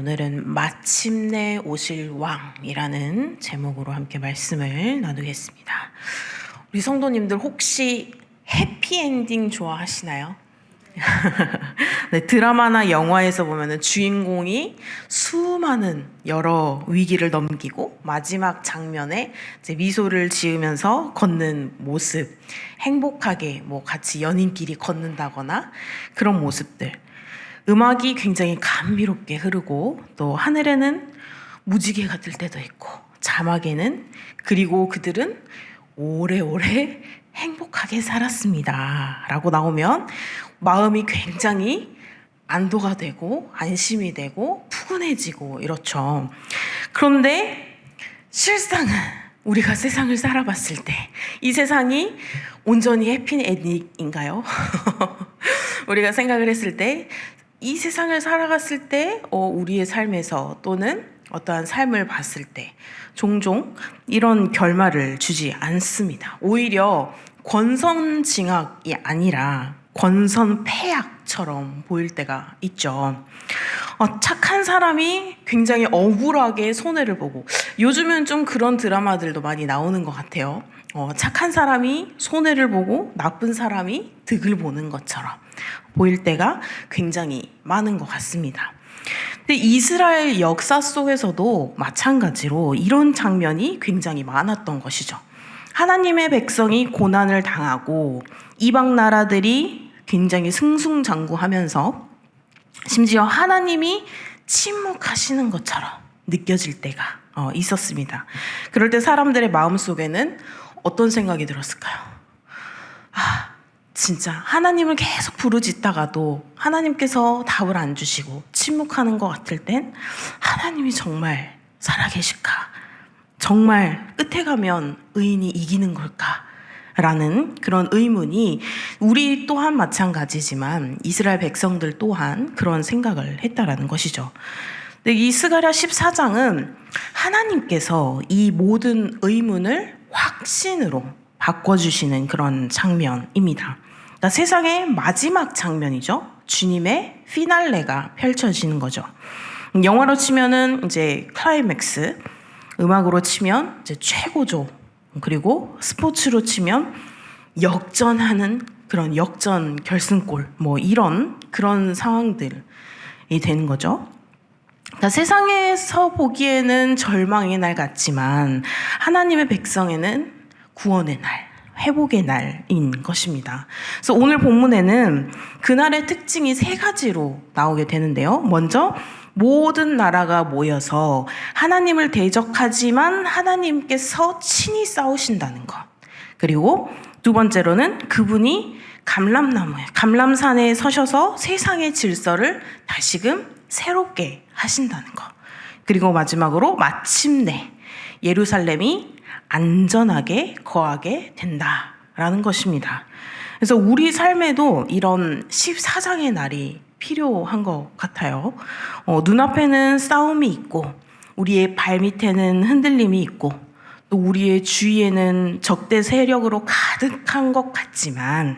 오늘은 마침내 오실 왕이라는 제목으로 함께 말씀을 나누겠습니다. 우리 성도님들 혹시 해피엔딩 좋아하시나요? 네, 드라마나 영화에서 보면은 주인공이 수많은 여러 위기를 넘기고 마지막 장면에 이제 미소를 지으면서 걷는 모습, 행복하게 뭐 같이 연인끼리 걷는다거나 그런 모습들. 음악이 굉장히 감미롭게 흐르고 또 하늘에는 무지개가 뜰 때도 있고 자막에는 그리고 그들은 오래오래 행복하게 살았습니다 라고 나오면 마음이 굉장히 안도가 되고 안심이 되고 푸근해지고 이렇죠. 그런데 실상은 우리가 세상을 살아봤을 때 이 세상이 온전히 해피엔딩인가요? 우리가 생각을 했을 때 이 세상을 살아갔을 때 우리의 삶에서 또는 어떠한 삶을 봤을 때 종종 이런 결말을 주지 않습니다. 오히려 권선징악이 아니라 권선폐악처럼 보일 때가 있죠. 착한 사람이 굉장히 억울하게 손해를 보고 요즘은 좀 그런 드라마들도 많이 나오는 것 같아요. 착한 사람이 손해를 보고 나쁜 사람이 득을 보는 것처럼 보일 때가 굉장히 많은 것 같습니다. 근데 이스라엘 역사 속에서도 마찬가지로 이런 장면이 굉장히 많았던 것이죠. 하나님의 백성이 고난을 당하고 이방 나라들이 굉장히 승승장구하면서 심지어 하나님이 침묵하시는 것처럼 느껴질 때가 있었습니다. 그럴 때 사람들의 마음속에는 어떤 생각이 들었을까요? 진짜 하나님을 계속 부르짖다가도 하나님께서 답을 안 주시고 침묵하는 것 같을 땐 하나님이 정말 살아계실까? 정말 끝에 가면 의인이 이기는 걸까? 라는 그런 의문이 우리 또한 마찬가지지만 이스라엘 백성들 또한 그런 생각을 했다라는 것이죠. 근데 이 스가랴 14장은 하나님께서 이 모든 의문을 확신으로 바꿔주시는 그런 장면입니다. 그러니까 세상의 마지막 장면이죠. 주님의 피날레가 펼쳐지는 거죠. 영화로 치면은 이제 클라이맥스, 음악으로 치면 이제 최고조, 그리고 스포츠로 치면 역전하는 그런 역전 결승골, 뭐 이런 그런 상황들이 되는 거죠. 그러니까 세상에서 보기에는 절망의 날 같지만 하나님의 백성에는 구원의 날, 회복의 날인 것입니다. 그래서 오늘 본문에는 그날의 특징이 세 가지로 나오게 되는데요. 먼저 모든 나라가 모여서 하나님을 대적하지만 하나님께서 친히 싸우신다는 것. 그리고 두 번째로는 그분이 감람산에 서셔서 세상의 질서를 다시금 새롭게 하신다는 것. 그리고 마지막으로 마침내 예루살렘이 안전하게 거하게 된다라는 것입니다. 그래서 우리 삶에도 이런 14장의 날이 필요한 것 같아요. 눈앞에는 싸움이 있고 우리의 발밑에는 흔들림이 있고 또 우리의 주위에는 적대 세력으로 가득하지만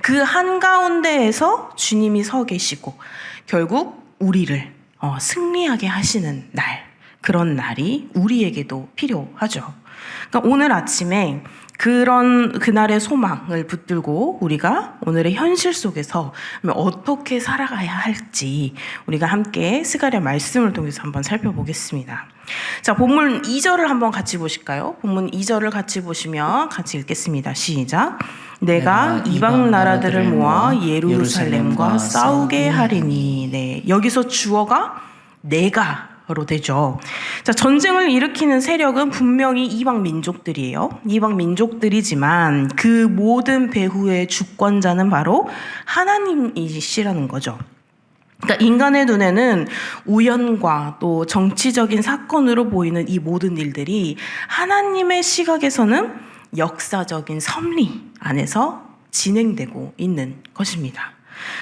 그 한가운데에서 주님이 서 계시고 결국 우리를 승리하게 하시는 날, 그런 날이 우리에게도 필요하죠. 그러니까 오늘 아침에 그날의 소망을 붙들고 우리가 오늘의 현실 속에서 어떻게 살아가야 할지 우리가 함께 스가랴 말씀을 통해서 한번 살펴보겠습니다. 자, 본문 2절을 한번 같이 보실까요? 본문 2절을 같이 보시면 같이 읽겠습니다. 시작. 내가 이방 나라들을 모아 예루살렘과 싸우게 하리니. 네, 여기서 주어가 내가 로 되죠. 자, 전쟁을 일으키는 세력은 분명히 이방 민족들이에요. 이방 민족들이지만 그 모든 배후의 주권자는 바로 하나님이시라는 거죠. 그러니까 인간의 눈에는 우연과 또 정치적인 사건으로 보이는 이 모든 일들이 하나님의 시각에서는 역사적인 섭리 안에서 진행되고 있는 것입니다.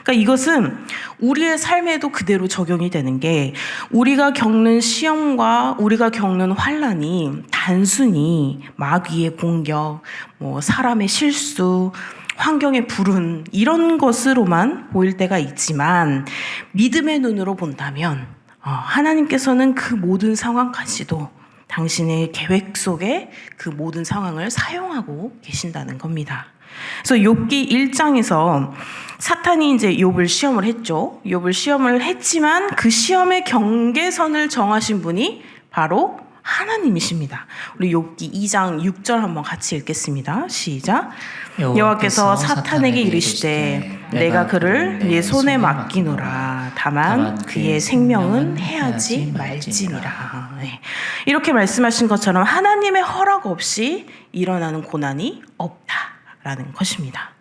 그러니까 이것은 우리의 삶에도 그대로 적용이 되는 게 우리가 겪는 시험과 우리가 겪는 환난이 단순히 마귀의 공격, 사람의 실수, 환경의 불운 이런 것으로만 보일 때가 있지만 믿음의 눈으로 본다면 하나님께서는 그 모든 상황까지도 당신의 계획 속에 그 모든 상황을 사용하고 계신다는 겁니다. 그래서 욥기 1장에서 사탄이 이제 욥을 시험을 했죠. 욥을 시험을 했지만 그 시험의 경계선을 정하신 분이 바로 하나님이십니다. 우리 욥기 2장 6절 한번 같이 읽겠습니다. 시작. 여호와께서 사탄에게 이르시되 내가 그를 네 손에 맡기노라. 다만 그의 생명은 해하지 말지니라. 네. 이렇게 말씀하신 것처럼 하나님의 허락 없이 일어나는 고난이 없다라는 것입니다.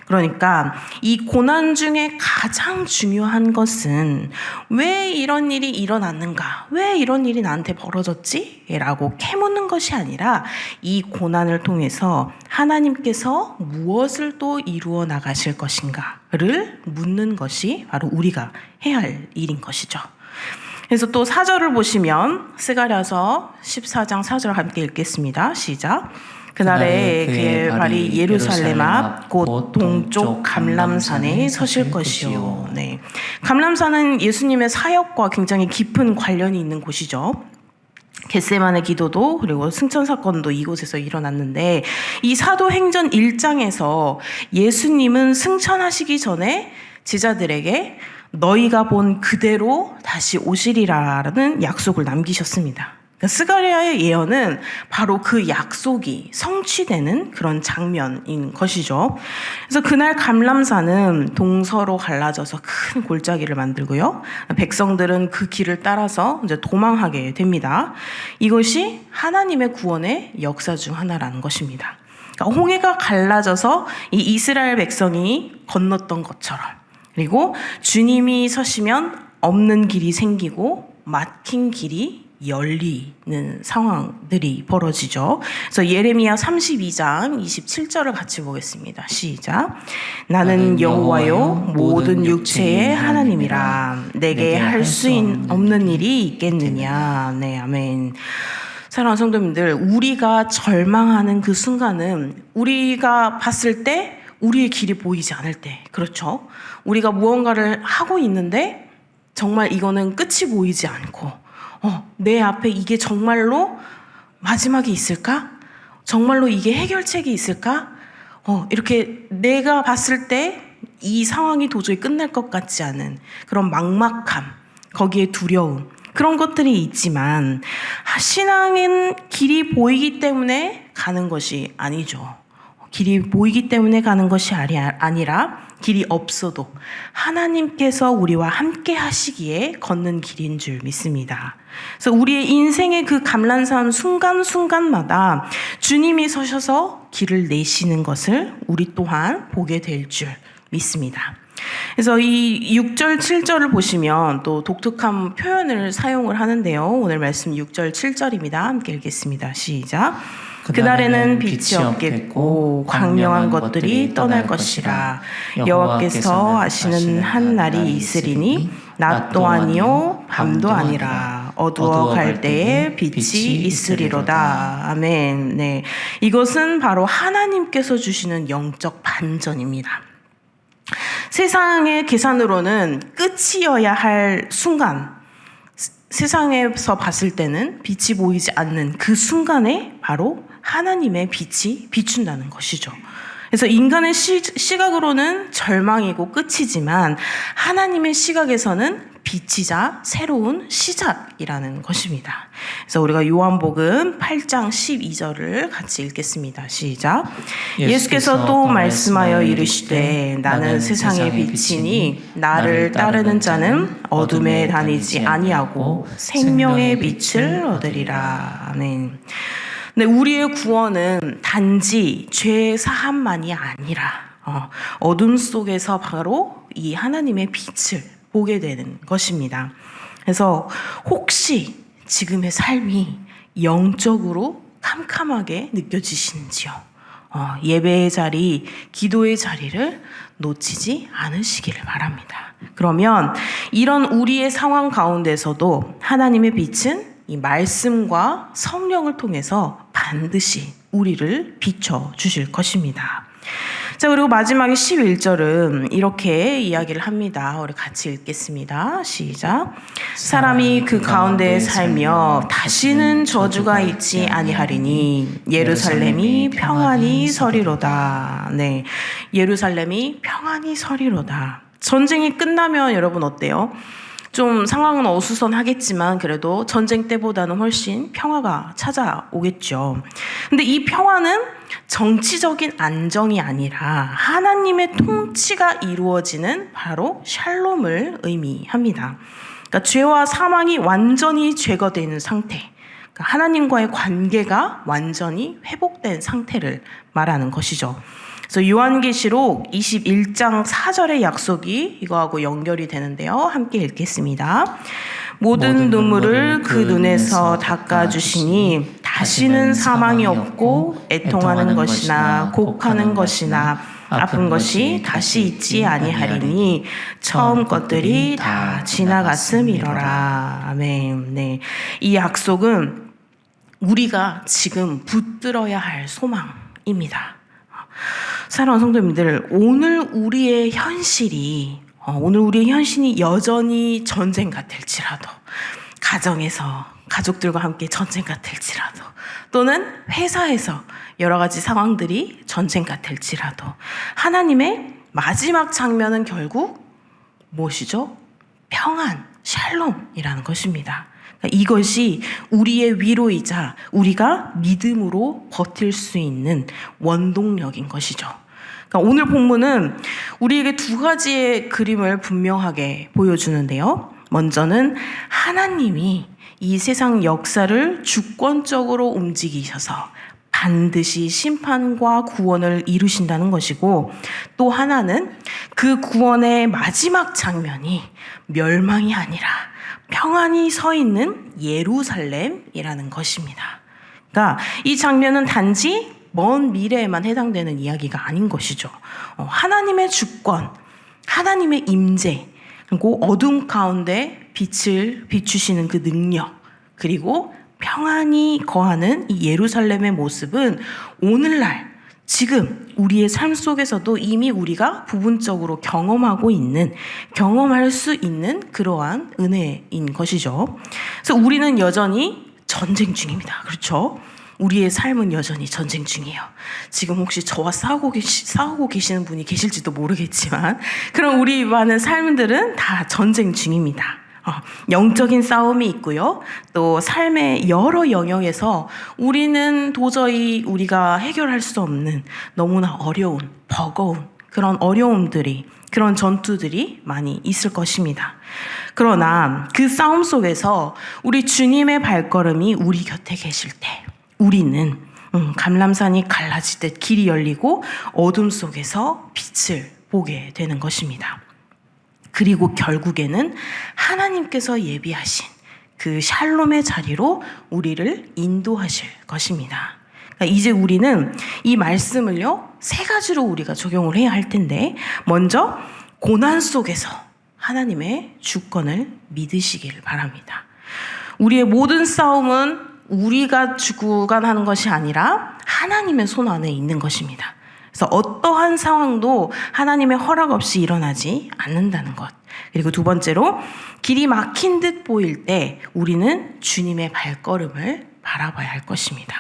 그러니까 이 고난 중에 가장 중요한 것은 왜 이런 일이 일어났는가? 왜 이런 일이 나한테 벌어졌지? 라고 캐묻는 것이 아니라 이 고난을 통해서 하나님께서 무엇을 또 이루어 나가실 것인가를 묻는 것이 바로 우리가 해야 할 일인 것이죠. 그래서 또 4절을 보시면 스가랴서 14장 4절 함께 읽겠습니다. 시작. 그날에 그의 발이 예루살렘 앞 곧 동쪽 감람산에 서실 것이요. 네. 감람산은 예수님의 사역과 굉장히 깊은 관련이 있는 곳이죠. 겟세마네 기도도 그리고 승천 사건도 이곳에서 일어났는데 이 사도행전 1장에서 예수님은 승천하시기 전에 제자들에게 너희가 본 그대로 다시 오시리라라는 약속을 남기셨습니다. 스가랴의 예언은 바로 그 약속이 성취되는 그런 장면인 것이죠. 그래서 그날 감람산은 동서로 갈라져서 큰 골짜기를 만들고요. 백성들은 그 길을 따라서 이제 도망하게 됩니다. 이것이 하나님의 구원의 역사 중 하나라는 것입니다. 그러니까 홍해가 갈라져서 이 이스라엘 백성이 건넜던 것처럼, 그리고 주님이 서시면 없는 길이 생기고 막힌 길이 열리는 상황들이 벌어지죠. 그래서 예레미야 32장 27절을 같이 보겠습니다. 시작. 나는 여호와요 모든 육체의 하나님이라 내게 할 수 없는 일이 있겠느냐. 네, 아멘. 사랑하는 성도님들, 우리가 절망하는 그 순간은 우리가 봤을 때 우리의 길이 보이지 않을 때, 그렇죠? 우리가 무언가를 하고 있는데 정말 이거는 끝이 보이지 않고 내 앞에 이게 정말로 마지막이 있을까? 정말로 이게 해결책이 있을까? 이렇게 내가 봤을 때 이 상황이 도저히 끝날 것 같지 않은 그런 막막함, 거기에 두려움, 그런 것들이 있지만 신앙은 길이 보이기 때문에 가는 것이 아니죠. 길이 보이기 때문에 가는 것이 아니라 길이 없어도 하나님께서 우리와 함께 하시기에 걷는 길인 줄 믿습니다. 그래서 우리의 인생의 그 감람산 순간순간마다 주님이 서셔서 길을 내시는 것을 우리 또한 보게 될 줄 믿습니다. 그래서 이 6절, 7절을 보시면 또 독특한 표현을 사용을 하는데요. 오늘 말씀 6절, 7절입니다. 함께 읽겠습니다. 시작. 그날에는 빛이 없겠고 광명한 것들이 떠날 것이라. 여호와께서 하시는 한 날이 있으리니 낮도 아니요 밤도 아니라 어두워 갈 때에 빛이 있으리로다. 아멘. 네, 이것은 바로 하나님께서 주시는 영적 반전입니다. 세상의 계산으로는 끝이어야 할 순간, 세상에서 봤을 때는 빛이 보이지 않는 그 순간에 바로 하나님의 빛이 비춘다는 것이죠. 그래서 인간의 시각으로는 절망이고 끝이지만 하나님의 시각에서는 빛이자 새로운 시작이라는 것입니다. 그래서 우리가 요한복음 8장 12절을 같이 읽겠습니다. 시작. 예수께서 또 말씀하여 이르시되 나는 세상의 빛이니 나를 따르는 자는 어둠에 다니지 아니하고 생명의 빛을 얻으리라. 아멘. 네, 우리의 구원은 단지 죄 사함만이 아니라 어둠 속에서 바로 이 하나님의 빛을 보게 되는 것입니다. 그래서 혹시 지금의 삶이 영적으로 캄캄하게 느껴지시는지요? 예배의 자리, 기도의 자리를 놓치지 않으시기를 바랍니다. 그러면 이런 우리의 상황 가운데서도 하나님의 빛은 이 말씀과 성령을 통해서 반드시 우리를 비춰 주실 것입니다. 자, 그리고 마지막에 11절은 이렇게 이야기를 합니다. 우리 같이 읽겠습니다. 시작. 사람이 그 가운데 살며 다시는 저주가 있지 아니하리니 예루살렘이 평안히 서리로다. 네, 예루살렘이 평안히 서리로다. 전쟁이 끝나면 여러분 어때요? 좀 상황은 어수선하겠지만 그래도 전쟁 때보다는 훨씬 평화가 찾아오겠죠. 근데 이 평화는 정치적인 안정이 아니라 하나님의 통치가 이루어지는 바로 샬롬을 의미합니다. 그러니까 죄와 사망이 완전히 제거되는 상태, 그러니까 하나님과의 관계가 완전히 회복된 상태를 말하는 것이죠. 그래서 요한계시록 21장 4절의 약속이 이거하고 연결이 되는데요. 함께 읽겠습니다. 모든 눈물을 그 눈에서 닦아주시니 다시는 사망이 없고 애통하는 것이나 곡하는 것이나 아픈 것이 다시 있지 아니하리니 처음 것들이 다 지나갔음이로라. 아멘. 네, 이 약속은 우리가 지금 붙들어야 할 소망입니다. 사랑하는 성도님들, 오늘 우리의 현실이 여전히 전쟁 같을지라도, 가정에서 가족들과 함께 전쟁 같을지라도, 또는 회사에서 여러 가지 상황들이 전쟁 같을지라도 하나님의 마지막 장면은 결국 무엇이죠? 평안, 샬롬이라는 것입니다. 이것이 우리의 위로이자 우리가 믿음으로 버틸 수 있는 원동력인 것이죠. 그러니까 오늘 본문은 우리에게 두 가지의 그림을 분명하게 보여주는데요. 먼저는 하나님이 이 세상 역사를 주권적으로 움직이셔서 반드시 심판과 구원을 이루신다는 것이고, 또 하나는 그 구원의 마지막 장면이 멸망이 아니라 평안히 서 있는 예루살렘이라는 것입니다. 그러니까 이 장면은 단지 먼 미래에만 해당되는 이야기가 아닌 것이죠. 하나님의 주권, 하나님의 임재, 그리고 어둠 가운데 빛을 비추시는 그 능력, 그리고 평안히 거하는 이 예루살렘의 모습은 오늘날 지금 우리의 삶 속에서도 이미 우리가 부분적으로 경험할 수 있는 그러한 은혜인 것이죠. 그래서 우리는 여전히 전쟁 중입니다. 그렇죠? 우리의 삶은 여전히 전쟁 중이에요. 지금 혹시 저와 싸우고 계시는 분이 계실지도 모르겠지만, 그럼 우리 많은 삶들은 다 전쟁 중입니다. 영적인 싸움이 있고요. 또 삶의 여러 영역에서 우리는 도저히 우리가 해결할 수 없는 너무나 어려운, 버거운 그런 어려움들이, 그런 전투들이 많이 있을 것입니다. 그러나 그 싸움 속에서 우리 주님의 발걸음이 우리 곁에 계실 때 우리는 감람산이 갈라지듯 길이 열리고 어둠 속에서 빛을 보게 되는 것입니다. 그리고 결국에는 하나님께서 예비하신 그 샬롬의 자리로 우리를 인도하실 것입니다. 그러니까 이제 우리는 이 말씀을요, 세 가지로 우리가 적용을 해야 할 텐데, 먼저 고난 속에서 하나님의 주권을 믿으시길 바랍니다. 우리의 모든 싸움은 우리가 주관하는 것이 아니라 하나님의 손 안에 있는 것입니다. 그래서 어떠한 상황도 하나님의 허락 없이 일어나지 않는다는 것. 그리고 두 번째로, 길이 막힌 듯 보일 때 우리는 주님의 발걸음을 바라봐야 할 것입니다.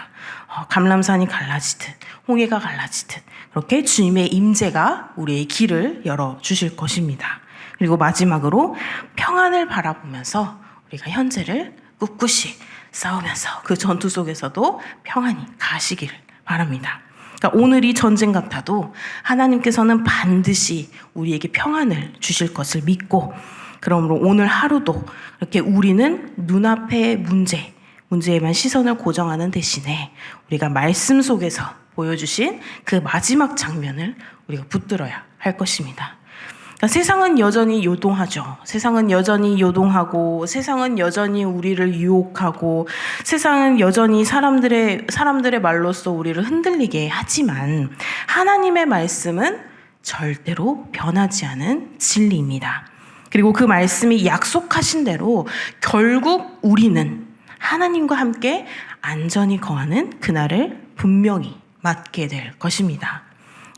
감람산이 갈라지듯, 홍해가 갈라지듯 그렇게 주님의 임재가 우리의 길을 열어주실 것입니다. 그리고 마지막으로 평안을 바라보면서 우리가 현재를 꿋꿋이 싸우면서 그 전투 속에서도 평안히 가시기를 바랍니다. 그러니까 오늘이 전쟁 같아도 하나님께서는 반드시 우리에게 평안을 주실 것을 믿고, 그러므로 오늘 하루도 이렇게 우리는 눈앞의 문제에만 시선을 고정하는 대신에 우리가 말씀 속에서 보여주신 그 마지막 장면을 우리가 붙들어야 할 것입니다. 그러니까 세상은 여전히 요동하죠. 세상은 여전히 요동하고, 세상은 여전히 우리를 유혹하고, 세상은 여전히 사람들의 말로써 우리를 흔들리게 하지만 하나님의 말씀은 절대로 변하지 않은 진리입니다. 그리고 그 말씀이 약속하신 대로 결국 우리는 하나님과 함께 안전히 거하는 그날을 분명히 맞게 될 것입니다.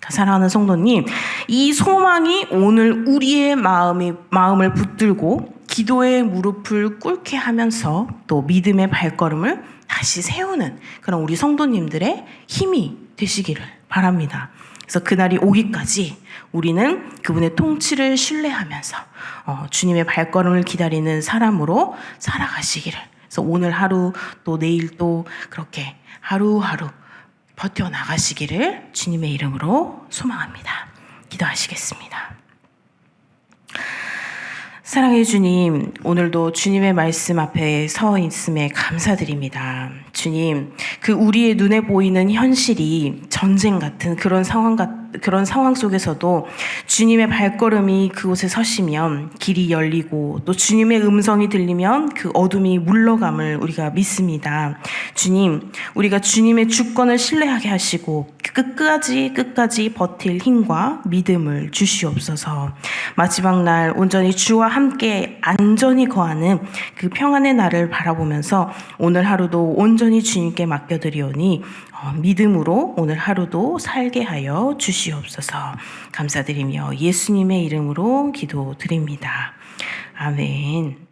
사랑하는 성도님, 이 소망이 오늘 우리의 마음을 붙들고 기도의 무릎을 꿇게 하면서 또 믿음의 발걸음을 다시 세우는 그런 우리 성도님들의 힘이 되시기를 바랍니다. 그래서 그날이 오기까지 우리는 그분의 통치를 신뢰하면서 주님의 발걸음을 기다리는 사람으로 살아가시기를. 그래서 오늘 하루 또 내일 또 그렇게 하루하루 버텨나가시기를 주님의 이름으로 소망합니다. 기도하시겠습니다. 사랑의 주님, 오늘도 주님의 말씀 앞에 서 있음에 감사드립니다. 주님, 그 우리의 눈에 보이는 현실이 전쟁 같은 그런 상황 속에서도 주님의 발걸음이 그곳에 서시면 길이 열리고 또 주님의 음성이 들리면 그 어둠이 물러감을 우리가 믿습니다. 주님, 우리가 주님의 주권을 신뢰하게 하시고 끝까지 버틸 힘과 믿음을 주시옵소서. 마지막 날 온전히 주와 함께 안전히 거하는 그 평안의 날을 바라보면서 오늘 하루도 온전히 주님께 맡겨드리오니 믿음으로 오늘 하루도 살게 하여 주시옵소서. 감사드리며 예수님의 이름으로 기도드립니다. 아멘.